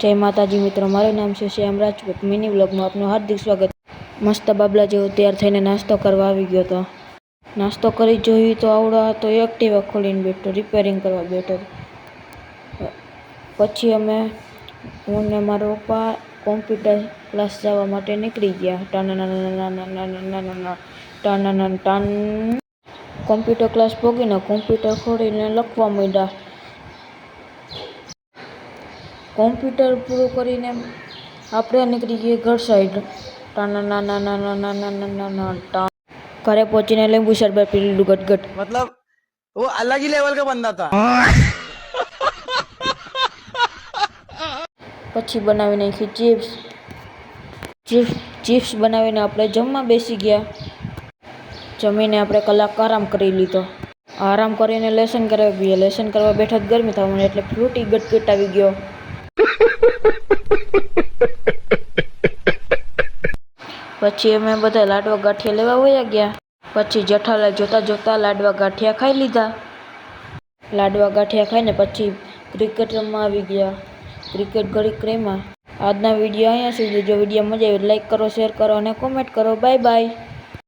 જય માતાજી મિત્રો, મારું નામ છે શ્યામ રાજપૂત। મિની વ્લોગમાં આપનું હાર્દિક સ્વાગત। મસ્ત બાબલા જેવો તૈયાર થઈને નાસ્તો કરવા આવી ગયો હતો। નાસ્તો કરી જોયું તો આવડો હતો એક્ટિવા ખોલીને બેઠો, રિપેરિંગ કરવા બેઠો। પછી હું ને મારો પપ્પા કોમ્પ્યુટર ક્લાસ જવા માટે નીકળી ગયા। કોમ્પ્યુટર ક્લાસ પહોંચીને કોમ્પ્યુટર ખોલીને લખવા માંડ્યા। કોમ્પ્યુટર પૂરું કરીને આપણે નીકળી ગઈએ ઘર સાઈડ। ઘરે પહોંચીને લીંબુ શરબત પી લીધું ગટગટ। मतलब वो अलग ही लेवल का बंदा था। પછી બનાવી નાખી ચિપ્સ બનાવીને આપણે જમવા બેસી ગયા। જમીને આપણે કલાક આરામ કરી લીધો। આરામ કરીને લેસન કરવા ગયા। લેસન કરવા બેઠા ગરમી થવા માંડી એટલે ફ્રૂટી ગટગટ આવી ગયો। પછી અમે બધા લાડવા ગાંઠિયા લેવા વયા ગયા। પછી જેઠાલાલ જોતા જોતા લાડવા ગાંઠિયા ખાઈ લીધા। લાડવા ગાંઠિયા ખાઈને પછી ક્રિકેટ રમવા આવી ગયા। ક્રિકેટ ઘડીક રમ્યા। આજના વિડીયો અહીંયા સુધી। જો વિડીયો મજા આવે લાઈક કરો, શેર કરો અને કોમેન્ટ કરો। Bye bye.